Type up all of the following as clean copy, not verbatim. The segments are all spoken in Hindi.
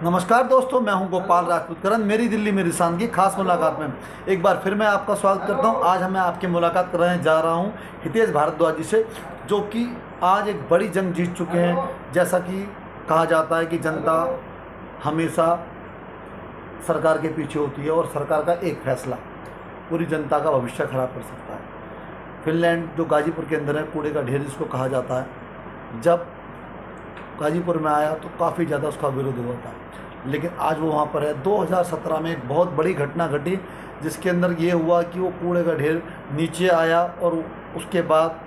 नमस्कार दोस्तों, मैं हूं गोपाल राजपूत करन। मेरी दिल्ली मेरी शान की खास मुलाकात में एक बार फिर मैं आपका स्वागत करता हूं। आज मैं आपकी मुलाकात करने जा रहा हूं हितेश भारद्वाज जी से, जो कि आज एक बड़ी जंग जीत चुके हैं। जैसा कि कहा जाता है कि जनता हमेशा सरकार के पीछे होती है और सरकार का एक फैसला पूरी जनता का भविष्य खराब कर सकता है। फिनलैंड जो गाजीपुर के अंदर है, कूड़े का ढेर जिसको कहा जाता है, जब गाजीपुर में आया तो काफ़ी ज़्यादा उसका विरोध हुआ था, लेकिन आज वो वहाँ पर है। 2017 में एक बहुत बड़ी घटना घटी जिसके अंदर ये हुआ कि वो कूड़े का ढेर नीचे आया और उसके बाद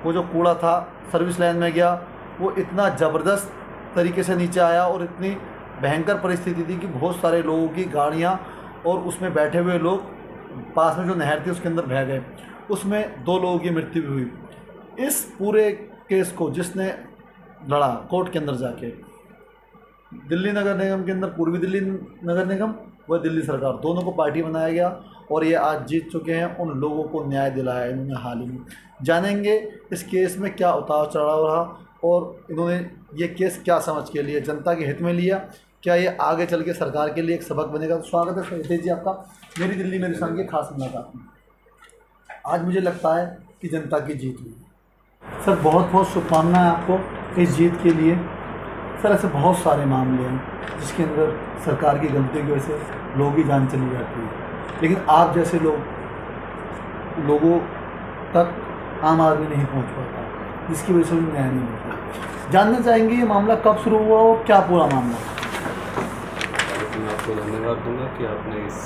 वो जो कूड़ा था सर्विस लाइन में गया। वो इतना ज़बरदस्त तरीके से नीचे आया और इतनी भयंकर परिस्थिति थी कि बहुत सारे लोगों की गाड़ियाँ और उसमें बैठे हुए लोग, पास में जो नहर थी उसके अंदर बह गए। उसमें 2 लोगों की मृत्यु भी हुई। इस पूरे केस को जिसने लड़ा कोर्ट के अंदर जाके, दिल्ली नगर निगम के अंदर पूर्वी दिल्ली नगर निगम व दिल्ली सरकार, दोनों को पार्टी बनाया गया और ये आज जीत चुके हैं। उन लोगों को न्याय दिलाया इन्होंने हाल ही में। जानेंगे इस केस में क्या उतार चढ़ाव रहा और इन्होंने ये केस क्या समझ के लिए जनता के हित में लिया, क्या ये आगे चल के सरकार के लिए एक सबक बनेगा। तो स्वागत है हितेश जी आपका मेरी दिल्ली मेरी शान की खास मुलाकात में। आज मुझे लगता है कि जनता की जीत हुई सर। बहुत बहुत शुभकामनाएं आपको इस जीत के लिए। सर, ऐसे बहुत सारे मामले हैं जिसके अंदर सरकार की गलती की वजह से लोगों की जान चली जाती है, लेकिन आप जैसे लोगों तक आम आदमी नहीं पहुंच पाता, जिसकी वजह से उन्हें न्याय नहीं मिलता। जानना चाहेंगे ये मामला कब शुरू हुआ और क्या पूरा मामला। मैं आपको धन्यवाद दूंगा कि आपने इस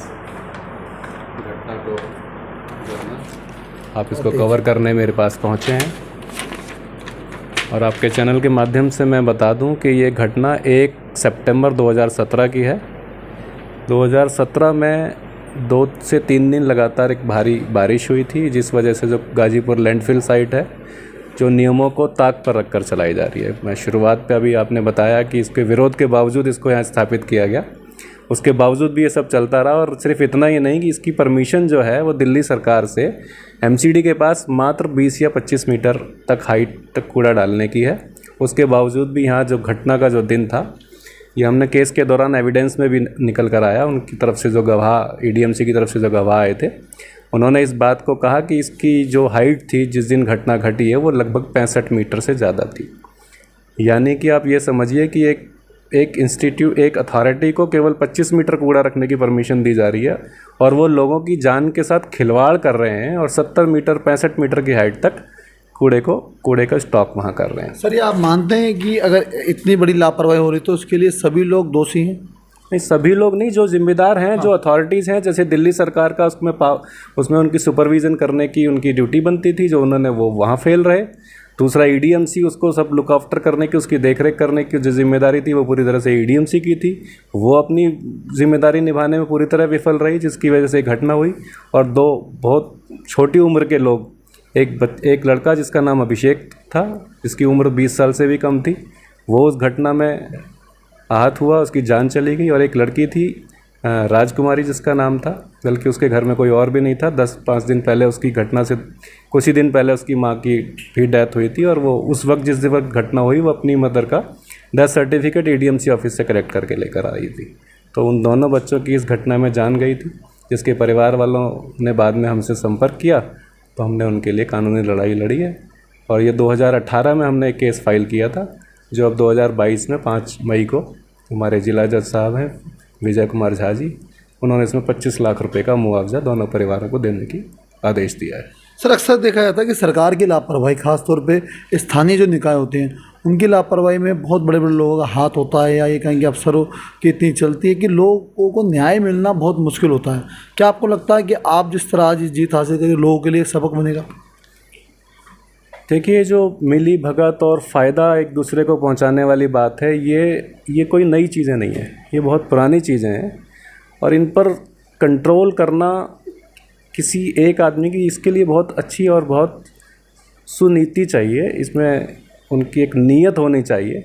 घटना को आप इसको कवर करने मेरे पास पहुंचे हैं। और आपके चैनल के माध्यम से मैं बता दूं कि ये घटना 1 सितंबर 2017 की है। 2017 में 2 से 3 दिन लगातार एक भारी बारिश हुई थी, जिस वजह से जो गाजीपुर लैंडफिल साइट है, जो नियमों को ताक पर रखकर चलाई जा रही है। मैं शुरुआत पे अभी आपने बताया कि इसके विरोध के बावजूद इसको यहाँ स्थापित किया गया, उसके बावजूद भी ये सब चलता रहा। और सिर्फ इतना ही नहीं कि इसकी परमिशन जो है वो दिल्ली सरकार से एमसीडी के पास मात्र 20 या 25 मीटर तक हाइट तक कूड़ा डालने की है। उसके बावजूद भी यहाँ जो घटना का जो दिन था, ये हमने केस के दौरान एविडेंस में भी निकल कर आया। उनकी तरफ से जो गवाह, ईडीएमसी की तरफ से जो गवाह आए थे, उन्होंने इस बात को कहा कि इसकी जो हाइट थी जिस दिन घटना घटी है वो लगभग 65 मीटर से ज़्यादा थी। यानी कि आप ये समझिए कि एक अथॉरिटी को केवल 25 मीटर कूड़ा रखने की परमिशन दी जा रही है और वो लोगों की जान के साथ खिलवाड़ कर रहे हैं और 70 मीटर 65 मीटर की हाइट तक कूड़े का स्टॉक वहाँ कर रहे हैं। सर, ये आप मानते हैं कि अगर इतनी बड़ी लापरवाही हो रही तो उसके लिए सभी लोग दोषी हैं? नहीं, सभी लोग नहीं, जो जिम्मेदार हैं, जो अथॉरिटीज़ हैं, जैसे दिल्ली सरकार का उसमें उनकी सुपरविज़न करने की उनकी ड्यूटी बनती थी, जो उन्होंने वो वहाँ फेल रहे। दूसरा ईडीएमसी, उसको सब लुक आफ्टर करने की, उसकी देखरेख करने की जो जिम्मेदारी थी वो पूरी तरह से ईडीएमसी की थी। वो अपनी जिम्मेदारी निभाने में पूरी तरह विफल रही, जिसकी वजह से घटना हुई। और 2 बहुत छोटी उम्र के लोग, एक लड़का जिसका नाम अभिषेक था, जिसकी उम्र 20 साल से भी कम थी, वो उस घटना में आहत हुआ, उसकी जान चली गई। और एक लड़की थी राजकुमारी जिसका नाम था, बल्कि उसके घर में कोई और भी नहीं था। 10-5 दिन पहले उसकी घटना से कुछ ही दिन पहले उसकी माँ की भी डेथ हुई थी और वो उस वक्त जिस वक्त घटना हुई वो अपनी मदर का डेथ सर्टिफिकेट ईडीएमसी ऑफिस से कलेक्ट करके लेकर आई थी। तो उन दोनों बच्चों की इस घटना में जान गई थी, जिसके परिवार वालों ने बाद में हमसे संपर्क किया तो हमने उनके लिए कानूनी लड़ाई लड़ी है। और ये 2018 में हमने एक केस फाइल किया था, जो अब 2022 में 5 मई को हमारे जिला जज साहब हैं विजय कुमार झा जी, उन्होंने इसमें 25 लाख रुपए का मुआवजा दोनों परिवारों को देने की आदेश दिया है। सर, अक्सर देखा जाता है कि सरकार की लापरवाही, खासतौर पे स्थानीय जो निकाय होते हैं उनकी लापरवाही में बहुत बड़े बड़े लोगों का हाथ होता है, या ये कहेंगे अफसरों की इतनी चलती है कि लोगों को न्याय मिलना बहुत मुश्किल होता है। क्या आपको लगता है कि आप जिस तरह आज जीत हासिल करें लोगों के लिए सबक बनेगा? देखिए, जो मिली भगत और फ़ायदा एक दूसरे को पहुंचाने वाली बात है, ये कोई नई चीज़ें नहीं है, ये बहुत पुरानी चीज़ें हैं। और इन पर कंट्रोल करना किसी एक आदमी की, इसके लिए बहुत अच्छी और बहुत सुनीति चाहिए, इसमें उनकी एक नीयत होनी चाहिए।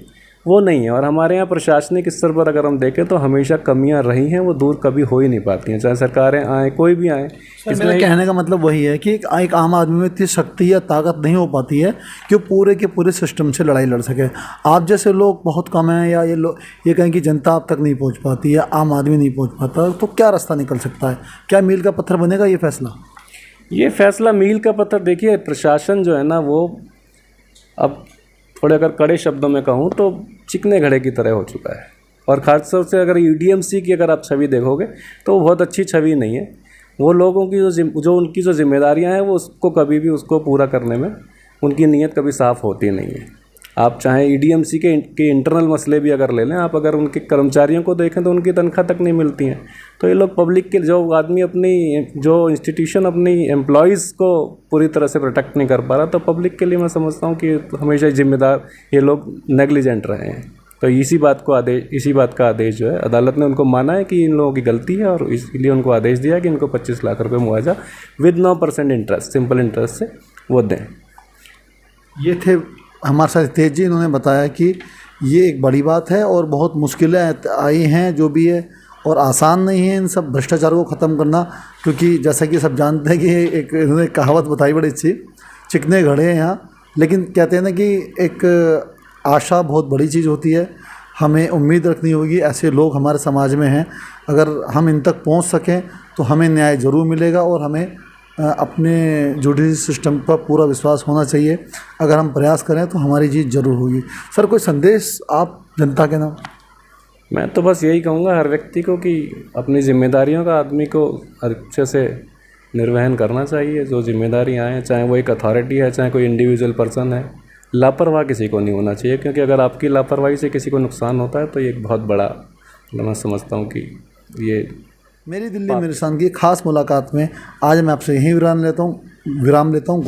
वो नहीं है। और हमारे यहाँ प्रशासनिक स्तर पर अगर हम देखें तो हमेशा कमियां रही हैं, वो दूर कभी हो ही नहीं पाती हैं, चाहे सरकारें आएँ, कोई भी आए। मेरा कहने का मतलब वही है कि एक आम आदमी में इतनी शक्ति या ताकत नहीं हो पाती है कि वो पूरे के पूरे सिस्टम से लड़ाई लड़ सके। आप जैसे लोग बहुत कम हैं, या ये कहें कि जनता आप तक नहीं पहुंच पाती या आम आदमी नहीं पहुंच पाता, तो क्या रास्ता निकल सकता है? क्या मील का पत्थर बनेगा ये फैसला? मील का पत्थर, देखिए प्रशासन जो है ना, वो अब थोड़े अगर कड़े शब्दों में कहूँ तो चिकने घड़े की तरह हो चुका है। और खासतौर से अगर ईडीएमसी की अगर आप छवि देखोगे तो वो बहुत अच्छी छवि नहीं है। वो लोगों की जो उनकी जो जिम्मेदारियां हैं, वो उसको कभी भी उसको पूरा करने में उनकी नीयत कभी साफ़ होती नहीं है। आप चाहे ईडीएमसी के इंटरनल मसले भी अगर ले लें, आप अगर उनके कर्मचारियों को देखें तो उनकी तनख्वाह तक नहीं मिलती हैं। तो ये लोग पब्लिक के, जो आदमी अपनी, जो इंस्टीट्यूशन अपनी एम्प्लॉयज़ को पूरी तरह से प्रोटेक्ट नहीं कर पा रहा, तो पब्लिक के लिए मैं समझता हूँ कि हमेशा जिम्मेदार ये लोग नेग्लिजेंट रहे हैं। तो इसी बात का आदेश जो है अदालत ने उनको माना है कि इन लोगों की गलती है, और इसलिए उनको आदेश दिया कि इनको 25 लाख रुपए मुआवजा विद 9% इंटरेस्ट, सिंपल इंटरेस्ट से वो दें। ये थे हमारे साथ तेज जी, इन्होंने बताया कि ये एक बड़ी बात है और बहुत मुश्किलें आई हैं जो भी है, और आसान नहीं है इन सब भ्रष्टाचार को ख़त्म करना, क्योंकि जैसा कि सब जानते हैं कि एक इन्होंने कहावत बताई बड़ी अच्छी, चिकने घड़े हैं यहाँ। लेकिन कहते हैं ना कि एक आशा बहुत बड़ी चीज़ होती है, हमें उम्मीद रखनी होगी। ऐसे लोग हमारे समाज में हैं, अगर हम इन तक पहुंच सकें तो हमें न्याय ज़रूर मिलेगा, और हमें अपने जुडिशरी सिस्टम पर पूरा विश्वास होना चाहिए। अगर हम प्रयास करें तो हमारी जीत ज़रूर होगी। सर, कोई संदेश आप जनता के नाम? मैं तो बस यही कहूँगा हर व्यक्ति को कि अपनी जिम्मेदारियों का आदमी को अच्छे से निर्वहन करना चाहिए। जो जिम्मेदारियाँ हैं, चाहे वो एक अथॉरिटी है, चाहे कोई इंडिविजुअल पर्सन है, लापरवाह किसी को नहीं होना चाहिए, क्योंकि अगर आपकी लापरवाही से किसी को नुकसान होता है तो ये एक बहुत बड़ा, मैं समझता हूँ कि ये मेरी दिल्ली मेरी शान की खास मुलाकात में आज मैं आपसे यहीं विराम लेता हूँ।